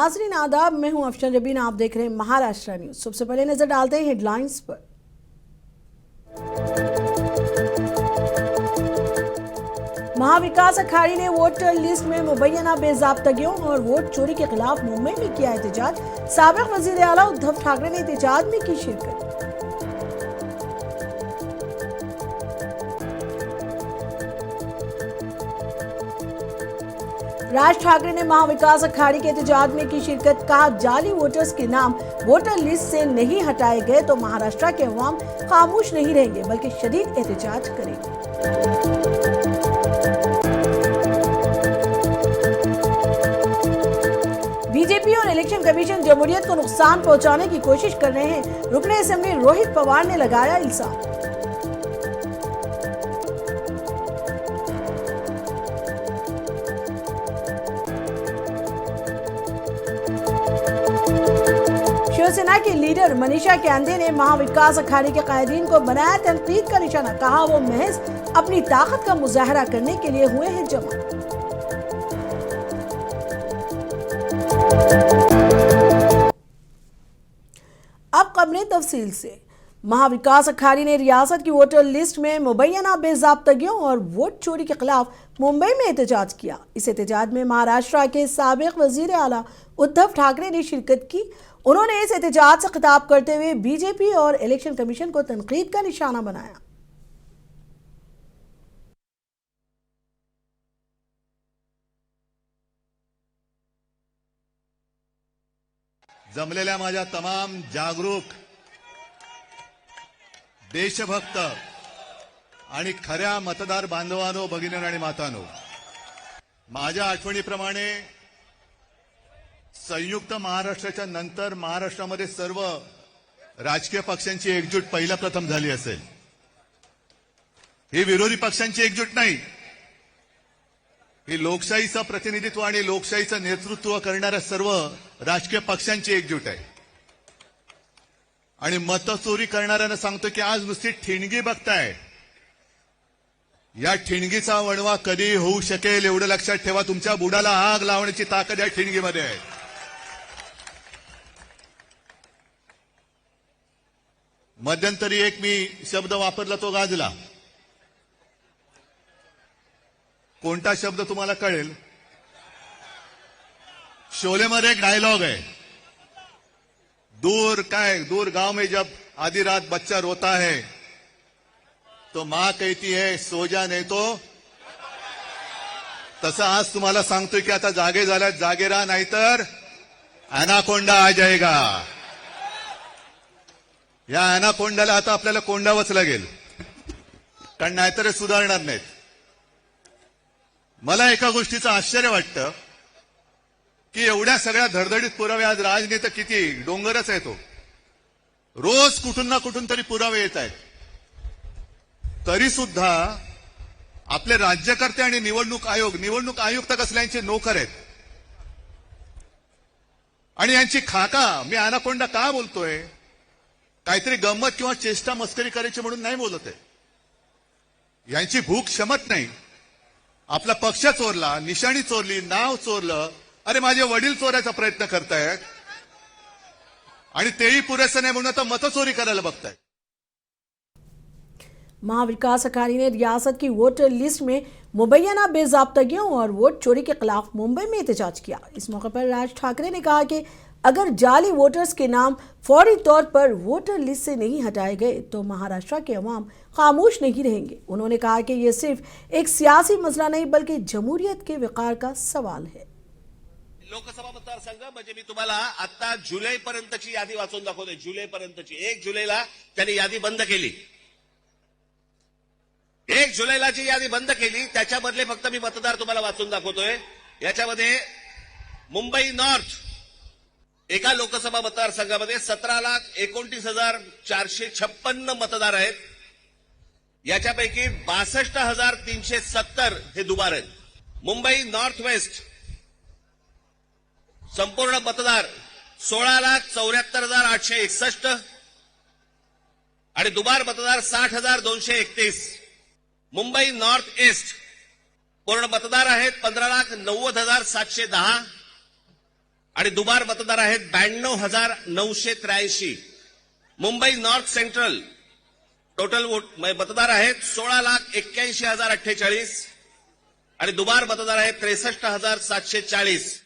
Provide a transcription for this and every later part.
नाजरीन आदाब, मैं हूं अफशन जबीन। आप देख रहे हैं महाराष्ट्र न्यूज। सबसे पहले नजर डालते हैं हेडलाइंस पर। महाविकास अखाड़ी ने वोटर लिस्ट में मुबैना बेजाब्तगियों और वोट चोरी के खिलाफ मुंबई में किया एहतजाज। साबिक वजीर आला उद्धव ठाकरे ने एहतजाज में की शिरकत। राज ठाकरे ने महाविकास अखाड़ी के एहतजाज में की शिरकत। कहा, जाली वोटर्स के नाम वोटर लिस्ट से नहीं हटाए गए तो महाराष्ट्र के अवाम खामोश नहीं रहेंगे बल्कि शदीद एहतजाज करेंगे। बीजेपी और इलेक्शन कमीशन जमहूरियत को नुकसान पहुंचाने की कोशिश कर रहे हैं। रुकने असेंबली रोहित पवार ने लगाया इल्जाम। शिवसेना के लीडर मनीषा कैंदे ने महाविकास अखाड़ी के कायदीन को बनाया तनकीद का निशाना। कहा, वो महज अपनी ताकत का मुजाहरा करने के लिए हुए हैं जमा। अब खबरें तफसील से। महाविकास अखाड़ी ने रियासत की वोटर लिस्ट में मुबैना बेजाब्तगियों और वोट चोरी के खिलाफ मुंबई में एहतजाज किया। इस एहतजाज में महाराष्ट्र के साबिक वजीर आला उद्धव ठाकरे ने शिरकत की। उन्होंने इस एहतजाज से खिताब करते हुए बीजेपी और इलेक्शन कमीशन को तनकीद का निशाना बनाया। जमलेल्या माझ्या तमाम जागरूक देशभक्त आणि खऱ्या मतदार बांधवांनो, भगिनींनो आणि मातांनो, माझ्या आठवणीप्रमाणे संयुक्त महाराष्ट्राच्या नंतर महाराष्ट्रामध्ये सर्व राजकीय पक्षांची एकजूट पहिला प्रथम झाली असेल। ही विरोधी पक्षांची एकजूट नाही, ही लोकशाहीचं प्रतिनिधित्व आणि लोकशाहीचं नेतृत्व करणाऱ्या सर्व राजकीय पक्षांची एकजूट आहे। आणि मतचोरी करणाऱ्यांना सांगतो की आज नुसती ठिणगी बघताय, या ठिणगीचा वणवा कधी होऊ शकेल एवढं लक्षात ठेवा। तुमच्या बुडाला आग लावण्याची ताकद या ठिणगीमध्ये आहे। मध्यंतरी एक मी शब्द वापरला, तो गाजला। कोणता शब्द तुम्हाला कळेल? शोलेमध्ये एक डायलॉग आहे, दूर गांव में जब आधी रात बच्चा रोता है तो मां कहती है सो जा नहीं तो। तसं आज तुम्हाला सांगतोय की आता जागे झाल्यात, जागे राहा, नाहीतर अनाकोंडा आ जाएगा। या अनाकोंडाला आता आपल्याला कोंडावंच लागेल, कारण नाहीतर सुधारणार नाहीत। मला एका गोष्टीचं आश्चर्य वाटतं की एवढ्या सगळ्या धडधडीत पुरावे आज राजनेते किती डोंगरच आहे तो, रोज कुठून ना कुठून तरी पुरावे येत आहेत, तरी सुद्धा आपले राज्यकर्ते आणि निवडणूक आयुक्त कसल्यांचे नोकर आहेत आणि यांची खाका। मी अनाकोंडा का बोलतोय? काहीतरी गंमत किंवा चेष्टा मस्करी करायची म्हणून नाही बोलत आहे। यांची भूक क्षमत नाही। आपला पक्ष चोरला, निशाणी चोरली, नाव चोरलं, अरे माझे वडील चोरायचा प्रयत्न करतायत आणि तेही पुरेसं नाही म्हणून आता मतचोरी करायला बघतायत। महाविकास अखाड़ी ने रियासत की वोटर लिस्ट में मुबैना बेजाब्तगियों और वोट चोरी के खिलाफ मुंबई में एहतजाज किया। इस मौके पर राज ठाकरे ने कहा कि अगर जाली वोटर्स के नाम फौरी तौर पर वोटर लिस्ट से नहीं हटाए गए तो महाराष्ट्र के अवाम खामोश नहीं रहेंगे। उन्होंने कहा कि यह सिर्फ एक सियासी मसला नहीं बल्कि जमहूरियत के विकार का सवाल है। लोकसभा मतदारसंघ म्हणजे मी तुम्हाला आता जुलैपर्यंतची यादी वाचून दाखवते। जुलैपर्यंतची 1 जुलैला त्यांनी यादी बंद केली। 1 जुलैला जी यादी बंद केली त्याच्यामधले फक्त मी मतदार तुम्हाला वाचून दाखवतोय। याच्यामध्ये मुंबई नॉर्थ एका लोकसभा मतदारसंघामध्ये 17,29,456 मतदार आहेत। याच्यापैकी 62,370 हे दुबार आहेत। मुंबई नॉर्थ वेस्ट संपूर्ण मतदार 16,74,861 आणि दुबार मतदार 60,231। मुंबई नॉर्थ ईस्ट पूर्ण मतदार आहेत 15,90,710 आणि दुबार मतदार आहेत 92,983. मुंबई नॉर्थ सेंट्रल टोटल मतदार आहेत 16,81,048 आणि दुबार मतदार आहेत 63,740.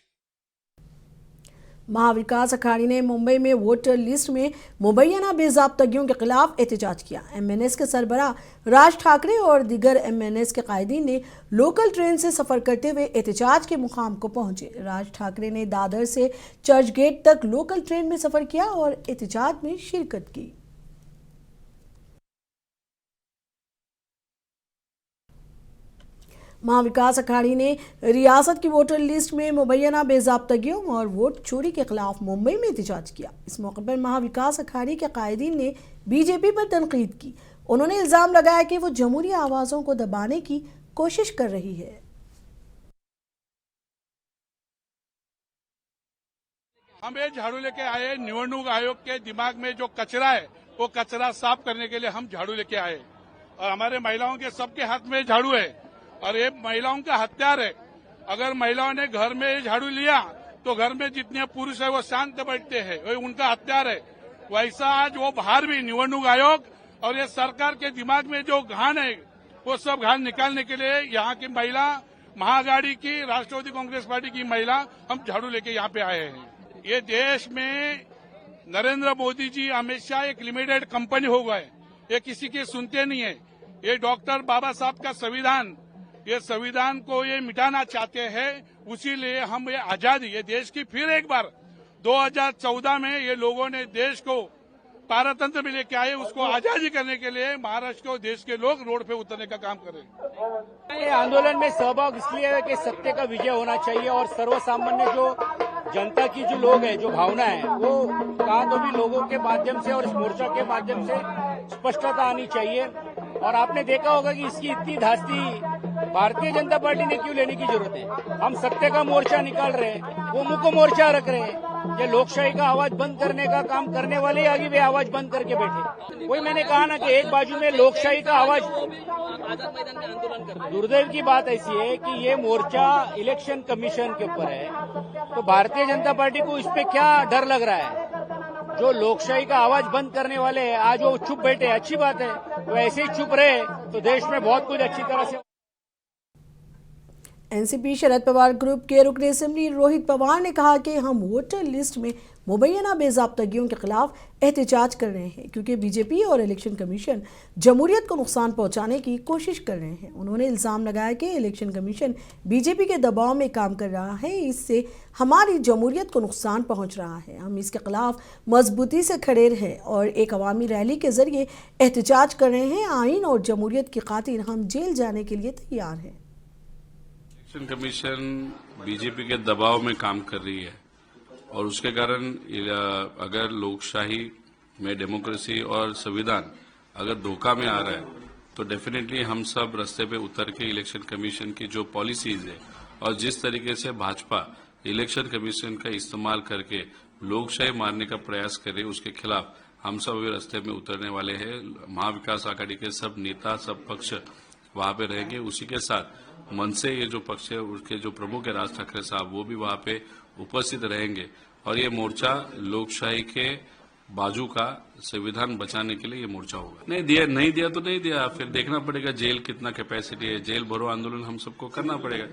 महाविकास अघाड़ी ने मुंबई में वोटर लिस्ट में मुबैना बेजाब्तगियों के खिलाफ एहतजाज किया। एमएनएस के सरबराह राज ठाकरे और दीगर एमएनएस के कायदीन ने लोकल ट्रेन से सफर करते हुए एहतजाज के मुकाम को पहुंचे। राज ठाकरे ने दादर से चर्चगेट तक लोकल ट्रेन में सफर किया और एहतजाज में शिरकत की। महाविकास अघाड़ी ने रियासत की वोटर लिस्ट में मुबैना बेजाब्तगियों और वोट चोरी के खिलाफ मुंबई में एहतजाज किया। इस मौके पर महाविकास अघाड़ी के कायदीन ने बीजेपी पर तनकीद की। उन्होंने इल्जाम लगाया कि वो जमहूरी आवाजों को दबाने की कोशिश कर रही है। हम ये झाड़ू लेके आए, निवडणूक आयोग के दिमाग में जो कचरा है वो कचरा साफ करने के लिए हम झाड़ू लेके आए और हमारे महिलाओं के सबके हाथ में झाड़ू है और ये महिलाओं का हथियार है। अगर महिलाओं ने घर में झाड़ू लिया तो घर में जितने पुरुष है वो शांत बैठते हैं, वो उनका हथियार है। वैसा आज वो बाहर भी निवडणूक आयोग और ये सरकार के दिमाग में जो घाण है वो सब घाण निकालने के लिए यहाँ की महिला, महाआघाड़ी की, राष्ट्रवादी कांग्रेस पार्टी की महिला, हम झाड़ू लेके यहाँ पे आए हैं। ये देश में नरेंद्र मोदी जी हमेशा एक लिमिटेड कंपनी हो गए, ये किसी की सुनते नहीं है। ये डॉक्टर बाबा साहब का संविधान, ये संविधान को ये मिटाना चाहते हैं। उसीलिए हम ये आजादी, ये देश की फिर एक बार 2014 में ये लोगों ने देश को पारतंत्र में लेके आए, उसको आजादी करने के लिए महाराष्ट्र को देश के लोग रोड पे उतरने का काम करें। ये आंदोलन में सहभाग इसलिए है कि सत्य का विजय होना चाहिए और सर्वसामान्य जो जनता की जो लोग है, जो भावना है, वो कहा तो भी लोगों के माध्यम से और इस मोर्चा के माध्यम से स्पष्टता आनी चाहिए। और आपने देखा होगा कि इसकी इतनी धास्ती भारतीय जनता पार्टी ने क्यों लेने की जरूरत है। हम सत्य का मोर्चा निकाल रहे हैं, वो मुख्य मोर्चा रख रहे हैं। ये लोकशाही का आवाज बंद करने का काम करने वाले आगे वे आवाज बंद करके बैठे। वही मैंने कहा ना कि एक बाजू में लोकशाही का आवाज, दुर्दैव की बात ऐसी है कि ये मोर्चा इलेक्शन कमीशन के ऊपर है, तो भारतीय जनता पार्टी को इस पे क्या डर लग रहा है। जो लोकशाही का आवाज बंद करने वाले हैं आज वो चुप बैठे, अच्छी बात है। तो ऐसे ही चुप रहे तो देश में बहुत कुछ अच्छी तरह से। एनसीपी शरद पवार ग्रुप के रुकन असेंबली रोहित पवार ने कहा कि हम वोटर लिस्ट में मुबैना बेजाब्तगियों के खिलाफ एहतजाज कर रहे हैं क्योंकि बीजेपी और इलेक्शन कमीशन जमहूरियत को नुकसान पहुंचाने की कोशिश कर रहे हैं। उन्होंने इल्जाम लगाया कि इलेक्शन कमीशन बीजेपी के दबाव में काम कर रहा है, इससे हमारी जमहूरियत को नुकसान पहुंच रहा है। हम इसके खिलाफ मजबूती से खड़े हैं और एक अवामी रैली के जरिए एहतजाज कर रहे हैं। आइन और जमहूरियत की खातिर हम जेल जाने के लिए तैयार हैं। इलेक्शन कमीशन बीजेपी के दबाव में काम कर रही है और उसके कारण अगर लोकशाही में डेमोक्रेसी और संविधान अगर धोखा में आ रहा है तो डेफिनेटली हम सब रास्ते पे उतर के इलेक्शन कमीशन की जो पॉलिसीज है और जिस तरीके से भाजपा इलेक्शन कमीशन का इस्तेमाल करके लोकशाही मारने का प्रयास करे, उसके खिलाफ हम सब अभी रास्ते में उतरने वाले हैं। महाविकास आघाड़ी के सब नेता, सब पक्ष वहां पे रहेंगे। उसी के साथ मन से ये जो पक्ष है उसके जो प्रमुख है राज ठाकरे साहब, वो भी वहां पे उपस्थित रहेंगे और ये मोर्चा लोकशाही के बाजू का संविधान बचाने के लिए ये मोर्चा होगा। नहीं दिया तो नहीं दिया, फिर देखना पड़ेगा जेल कितना कैपेसिटी है, जेल भरो आंदोलन हम सबको करना पड़ेगा।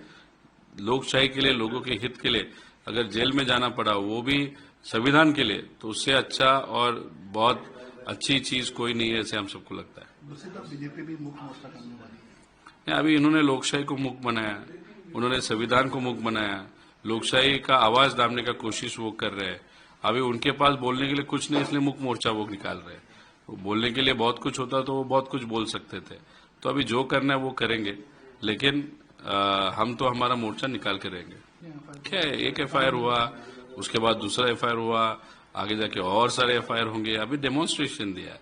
लोकशाही के लिए, लोगों के हित के लिए अगर जेल में जाना पड़ा वो भी संविधान के लिए, तो उससे अच्छा और बहुत अच्छी चीज कोई नहीं है, ऐसे हम सबको लगता है। दूसरी तरफ बीजेपी भी मुख्य मोर्चा करने वाली है। अभी इन्होंने लोकशाही को मुक्त बनाया, उन्होंने संविधान को मुक्त बनाया, लोकशाही का आवाज दाबने का कोशिश वो कर रहे हैं। अभी उनके पास बोलने के लिए कुछ नहीं, इसलिए मुक्त मोर्चा वो निकाल रहे हैं। वो बोलने के लिए बहुत कुछ होता तो वो बहुत कुछ बोल सकते थे। तो अभी जो करना है वो करेंगे, लेकिन हम तो हमारा मोर्चा निकाल के रहेंगे। क्या है, एक एफआईआर हुआ, उसके बाद दूसरा एफआईआर हुआ, आगे जाके और सारे एफआईआर होंगे। अभी डेमोन्स्ट्रेशन दिया है,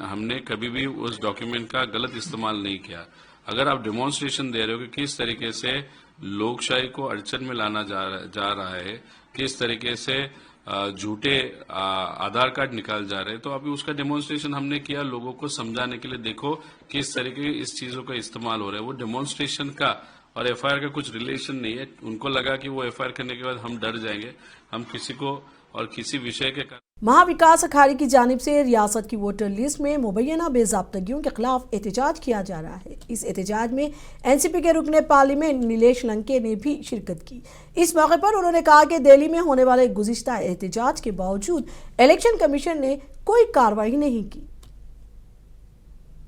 हमने कभी भी उस डॉक्यूमेंट का गलत इस्तेमाल नहीं किया। अगर आप डेमोन्स्ट्रेशन दे रहे हो कि किस तरीके से लोकशाही को अड़चन में लाना जा रहा है, किस तरीके से झूठे आधार कार्ड निकाल जा रहे हैं, तो अभी उसका डेमोन्स्ट्रेशन हमने किया लोगों को समझाने के लिए। देखो किस तरीके इस चीजों का इस्तेमाल हो रहा है, वो डेमोन्स्ट्रेशन का और एफआईआर का कुछ रिलेशन नहीं है। उनको लगा कि वो एफआईआर करने के बाद हम डर जाएंगे। हम किसी को और किसी विषय के महाविकास अघाड़ी की जानिब से रियासत की वोटर लिस्ट में मुबैना बेज़ाब्तगियों के खिलाफ एहतजाज किया जा रहा है। इस एहतजाज में एनसीपी के रुकने पार्लियामेंट नीलेश लंके ने भी शिरकत की। इस मौके पर उन्होंने कहा कि दिल्ली में होने वाले गुज़िश्ता एहतजाज के बावजूद इलेक्शन कमीशन ने कोई कार्रवाई नहीं की।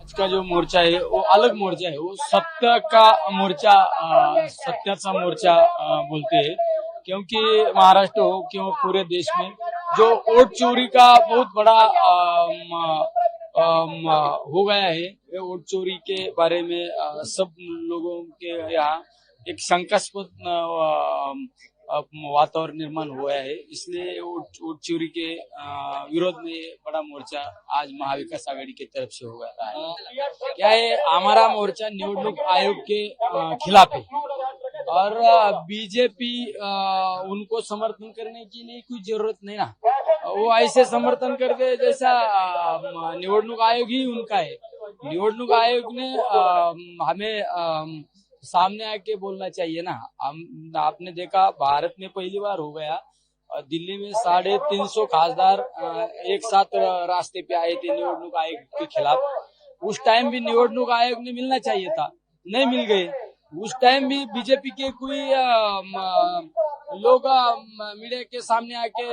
आज का जो मोर्चा है वो अलग मोर्चा है, वो सत्य का मोर्चा, सत्याचा मोर्चा बोलते हैं, क्योंकि महाराष्ट्र हो क्यों पूरे देश में जो वोट चोरी का बहुत बड़ा हो गया है। ये वोट चोरी के बारे में सब लोगों के यहाँ एक शंकास्पद वातावरण निर्माण हुआ है, इसलिए वोट चोरी के विरोध में बड़ा मोर्चा आज महाविकास आघाड़ी की तरफ से हो रहा है। क्या है, हमारा मोर्चा निवडणूक आयोग के खिलाफ है और बीजेपी उनको समर्थन करने के लिए कोई जरूरत नहीं ना। वो ऐसे समर्थन करते जैसा निवडणूक आयोग ही उनका है। निवडणूक आयोग ने हमें सामने आके बोलना चाहिए ना। आपने देखा भारत में पहली बार हो गया, दिल्ली में 350 खासदार एक साथ रास्ते पे आए थे निवडणूक आयोग के खिलाफ। उस टाइम भी निवडणूक आयोग ने मिलना चाहिए था, नहीं मिल गए। उस टाइम भी बीजेपी के कोई लोग मीडिया के सामने आके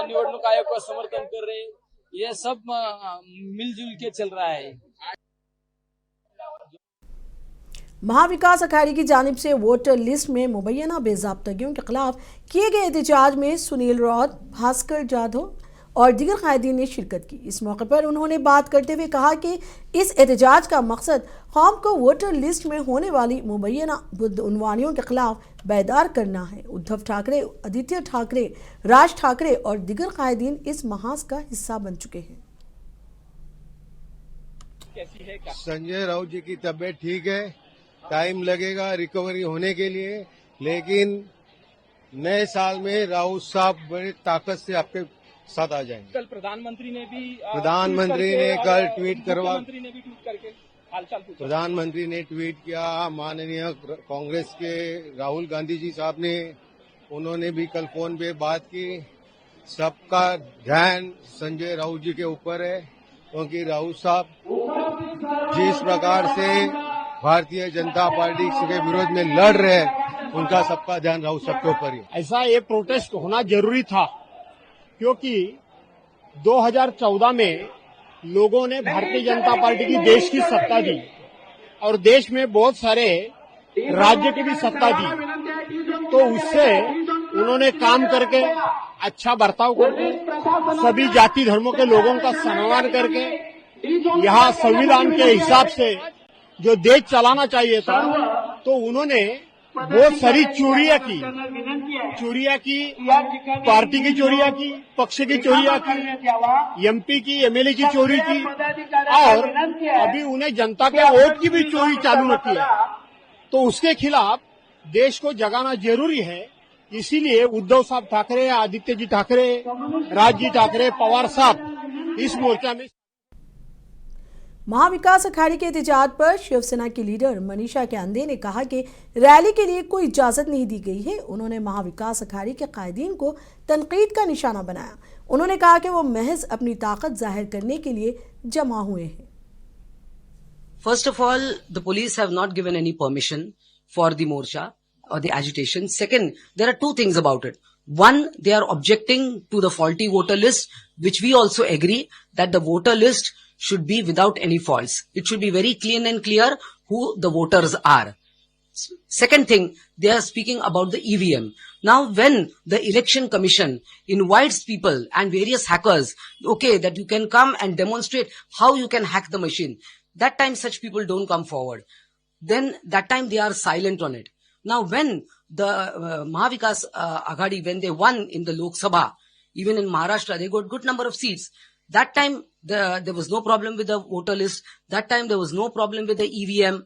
निवडणूक आयोग का समर्थन कर रहे, ये सब मिलजुल के चल रहा है। महाविकास अघाड़ी की जानिब से वोटर लिस्ट में मुबैना बेज़ाब्तगियों के खिलाफ किए गए एहतजाज में सुनील रौत, भास्कर जाधव और दीगर कायदीन ने शिरकत की। इस मौके पर उन्होंने बात करते हुए कहा कि इस एहतजाज का मकसद कौम को वोटर लिस्ट में होने वाली मुबैना बदउनवानियों के खिलाफ बेदार करना है। उद्धव ठाकरे, आदित्य ठाकरे, राज ठाकरे और दीगर कायदीन इस महाज का हिस्सा बन चुके हैं। संजय राउत जी की तबीयत ठीक है, टाइम लगेगा रिकवरी होने के लिए, लेकिन नए साल में राउत साहब बड़ी ताकत से आपके साथ आ जाएंगे। कल प्रधानमंत्री ने भी प्रधानमंत्री ने कल ट्वीट करवा, मुख्यमंत्री ने भी ट्वीट करके हालचाल पूछा। प्रधानमंत्री ने ट्वीट किया, माननीय कांग्रेस के राहुल गांधी जी साहब ने, उन्होंने भी कल फोन पे बात की। सबका ध्यान संजय राउत जी के ऊपर है, क्योंकि राउत साहब जिस प्रकार से भारतीय जनता पार्टी के विरोध में लड़ रहे हैं, उनका सबका ध्यान राउत साहब के ऊपर ही। ऐसा ये प्रोटेस्ट होना जरूरी था, क्योंकि 2014 में लोगों ने भारतीय जनता पार्टी की देश की सत्ता दी और देश में बहुत सारे राज्य की भी सत्ता दी, तो उससे उन्होंने काम करके, अच्छा बर्ताव करके, सभी जाति धर्मों के लोगों का सम्मान करके, यहाँ संविधान के हिसाब से जो देश चलाना चाहिए था, तो उन्होंने बहुत सारी चोरियां की, पार्टी की चोरियां की, पक्ष की चोरियां की, एमपी की, एमएलए की चोरी की, और अभी उन्हें जनता के वोट की भी चोरी चालू रखी है। तो उसके खिलाफ देश को जगाना जरूरी है। इसीलिए उद्धव साहब ठाकरे, आदित्य जी ठाकरे, राज जी ठाकरे, पवार साहब इस मोर्चा में। महाविकास अघाड़ी के एहतजाज पर शिवसेना की लीडर मनीषा कांदे ने कहा कि रैली के लिए कोई इजाजत नहीं दी गई है। उन्होंने महाविकास अघाड़ी के कायदीन को तनकीद का निशाना बनाया। उन्होंने कहा कि वो महज अपनी ताकत जाहिर करने के लिए जमा हुए हैं। First of all, the police have not given any permission for the morcha or the agitation. Second, there are two things about it. One, they are objecting to the faulty voter list, which we also agree that the voter list should be without any faults. It should be very clean and clear who the voters are. Second thing, they are speaking about the EVM. Now, when the election commission invites people and various hackers, okay, that you can come and demonstrate how you can hack the machine, that time such people don't come forward. Then that time they are silent on it. Now, when the Mahavikas Aghadi, when they won in the Lok Sabha, even in Maharashtra, they got good number of seats. That time, there was no problem with the voter list. That time, there was no problem with the EVM.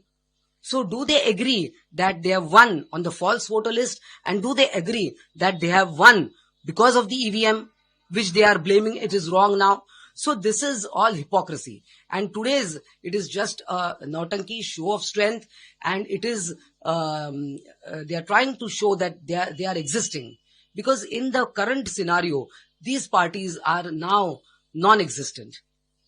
So, do they agree that they have won on the false voter list? And do they agree that they have won because of the EVM, which they are blaming it is wrong now? So this is all hypocrisy. And today's, it is just a nautanki show of strength, and it is, they are trying to show that they are existing. Because in the current scenario, these parties are now non-existent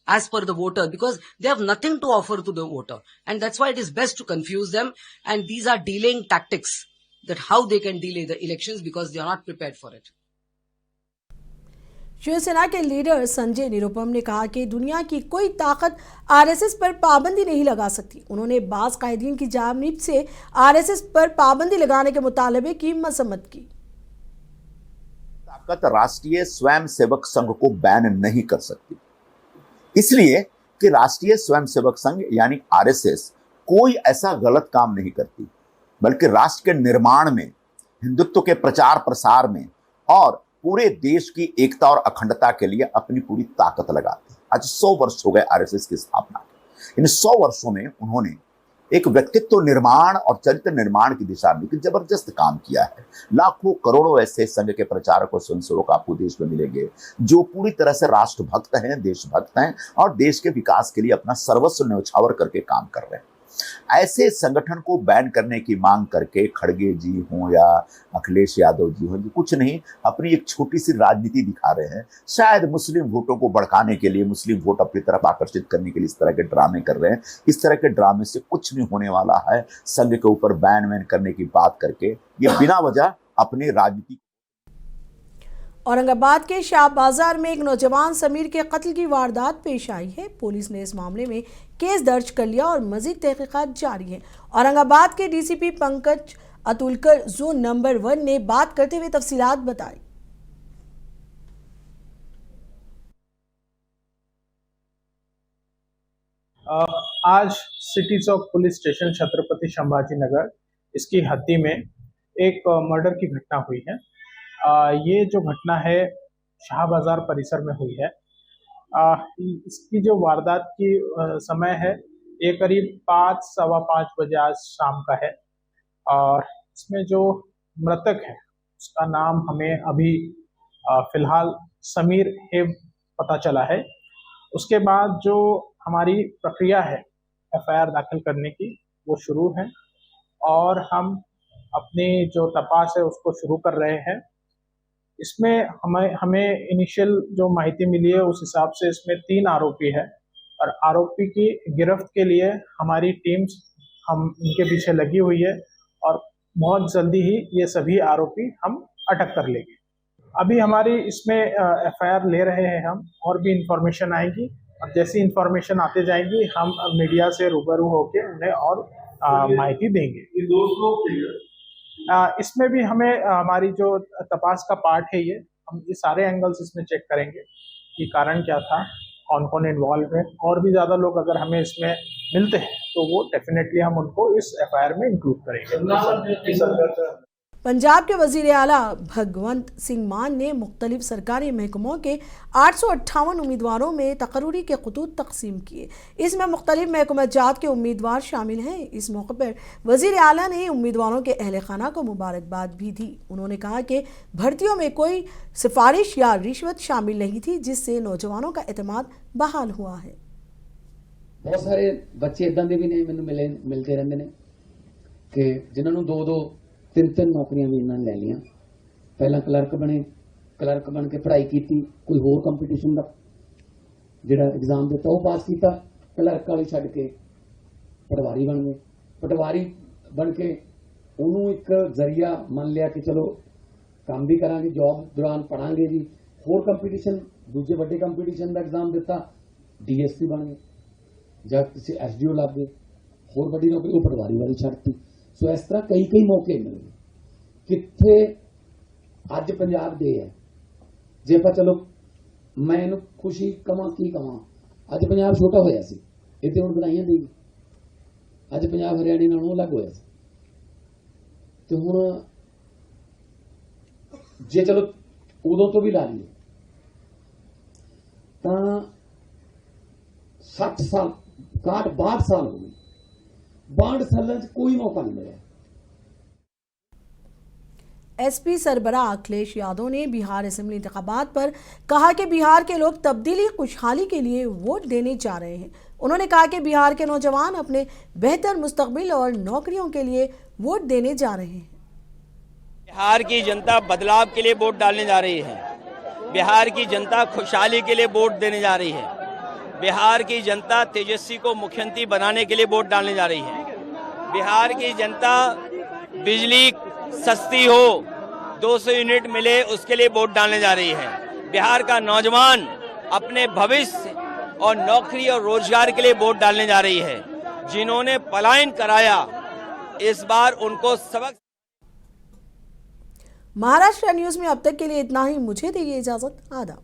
as per the voter, because they have nothing to offer to the voter. And that's why it is best to confuse them. And these are delaying tactics, that how they can delay the elections because they are not prepared for it. Shiv Sena के leader Sanjay Nirupam ने कहा कि दुनिया की कोई ताकत RSS पर पाबंदी नहीं लगा सकती। उन्होंने बाज़ कायदीन की जानिब से आरएसएस पर पाबंदी लगाने के मुतालबे की मजम्मत की। ताकत राष्ट्रीय स्वयंसेवक संघ को बैन नहीं कर सकती, इसलिए कि राष्ट्रीय स्वयंसेवक संघ यानी आरएसएस कोई ऐसा गलत काम नहीं करती, बल्कि राष्ट्र के निर्माण में, हिंदुत्व के प्रचार प्रसार में और पूरे देश की एकता और अखंडता के लिए अपनी पूरी ताकत लगाती है। आज 100 वर्ष हो गए आरएसएस की स्थापना के। इन 100 वर्षों में उन्होंने एक व्यक्तित्व निर्माण और चरित्र निर्माण की दिशा में जबरदस्त काम किया है। लाखों करोड़ों ऐसे संघ के प्रचारक और स्वयंसेवक आपको देश में मिलेंगे जो पूरी तरह से राष्ट्रभक्त हैं, देशभक्त हैं और देश के विकास के लिए अपना सर्वस्व न्यौछावर करके काम कर रहे हैं। ऐसे संगठन को बैन करने की मांग करके खड़गे जी हों या अखिलेश यादव जी हों, कुछ नहीं, अपनी एक छोटी सी राजनीति दिखा रहे हैं। शायद मुस्लिम वोटों को भड़काने के लिए, मुस्लिम वोट अपनी तरफ आकर्षित करने के लिए इस तरह के ड्रामे कर रहे हैं। इस तरह के ड्रामे से कुछ नहीं होने वाला है। संघ के ऊपर बैन वैन करने की बात करके ये बिना वजह अपनी राजनीति। औरंगाबाद के शाह बाजार में एक नौजवान समीर के कत्ल की वारदात पेश आई है। पुलिस ने इस मामले में केस दर्ज कर लिया और मजीद तहकीकात जारी है। औरंगाबाद के DCP Pankaj Atulkar zone number 1 ने बात करते हुए तफसीलात बताई। आज सिटी चौक पुलिस स्टेशन छत्रपति संभाजी नगर, इसकी हद्दी में एक मर्डर की घटना हुई है। ये जो घटना है शाह बाजार परिसर में हुई है। इसकी जो वारदात की समय है ये करीब 5, सवा 5 बजे आज शाम का है। और इसमें जो मृतक है उसका नाम हमें अभी फिलहाल समीर है पता चला है। उसके बाद जो हमारी प्रक्रिया है एफआईआर दाखिल करने की वो शुरू है और हम अपनी जो तपास है उसको शुरू कर रहे हैं। इसमें हमें इनिशियल जो माहिती मिली है उस हिसाब से इसमें 3 आरोपी है और आरोपी की गिरफ्त के लिए हमारी टीम्स हम इनके पीछे लगी हुई है और बहुत जल्दी ही ये सभी आरोपी हम अटक कर लेंगे। अभी हमारी इसमें एफआईआर ले रहे हैं हम, और भी इंफॉर्मेशन आएगी और जैसी इंफॉर्मेशन आते जाएगी हम मीडिया से रूबरू होकर उन्हें और माहिती देंगे। इसमें भी हमें हमारी जो तपास का पार्ट है हम ये सारे एंगल्स इसमें चेक करेंगे कि कारण क्या था, कौन कौन इन्वॉल्व है, और भी ज़्यादा लोग अगर हमें इसमें मिलते हैं तो वो डेफिनेटली हम उनको इस एफआईआर में इंक्लूड करेंगे। पंजाब के वजीर आला भगवंत सिंह मान ने मुख्तलिफ सरकारी महकमों के 858 उम्मीदवारों में तकरूरी के खतूत तकसीम किए। इसमें मुख्तलिफ महकमा जात के उम्मीदवार शामिल हैं। इस मौके पर वजीर आला ने उम्मीदवारों के अहल खाना को मुबारकबाद भी दी। उन्होंने कहा कि भर्तियों में कोई सिफारिश या रिश्वत शामिल नहीं थी, जिससे नौजवानों का एतमाद बहाल हुआ है। बहुत सारे बच्चे इदां दे भी ने मैनूं मिलते रहंदे ने कि जिन्होंने 2-2 3 नौकरियां भी इन्होंने ले लिया। पहला क्लर्क बन के पढ़ाई की, कोई होर कंपीटिशन का जिहड़ा एग्जाम दिता वो पास किया, क्लर्क वाली छड्ड के पटवारी बन गए। पटवारी बन के उन्होंने एक जरिया मान लिया कि चलो काम भी करांगे, जॉब दौरान पढ़ांगे जी। होर कंपीटिशन, दूजे वड्डे कंपीटिशन का एग्जाम दिता, डीएसपी बन गए, ਜਾਂ किसी एसडीओ लग गए। होर वड्डी नौकरी वो पटवारी वाली छड्डती। सो इस तरह कई मौके मिल गए। कित्थे अज पंजाब दे है, जे आप चलो मैं इहनूं खुशी कवां की कवां, अज पंजाब छोटा होया सी, इत्थे हुण बनाइयां देगी। अज पंजाब हरियाणे नालों अलग होया सी, ते हुण जे चलो उदों तो भी ला लीए तां 60 साल 62 साल हो गए। 62 साल कोई मौका नहीं मिला। एसपी सरबराह अखिलेश यादव ने बिहार असेंबली इंतखाबात पर कहा कि बिहार के लोग तब्दीली खुशहाली के लिए वोट देने जा रहे हैं। उन्होंने कहा कि बिहार के नौजवान अपने बेहतर मुस्तकबिल और नौकरियों के लिए वोट देने जा रहे हैं। बिहार की जनता बदलाव के लिए वोट डालने जा रही है। बिहार की जनता खुशहाली के लिए वोट देने जा रही है। बिहार की जनता तेजस्वी को मुख्यमंत्री बनाने के लिए वोट डालने जा रही है। बिहार की जनता बिजली सस्ती हो, 200 यूनिट मिले, उसके लिए वोट डालने जा रही है। बिहार का नौजवान अपने भविष्य और नौकरी और रोजगार के लिए वोट डालने जा रही है। जिन्होंने पलायन कराया, इस बार उनको सबक। महाराष्ट्र न्यूज में अब तक के लिए इतना ही। मुझे दीजिए इजाजत। आदाब।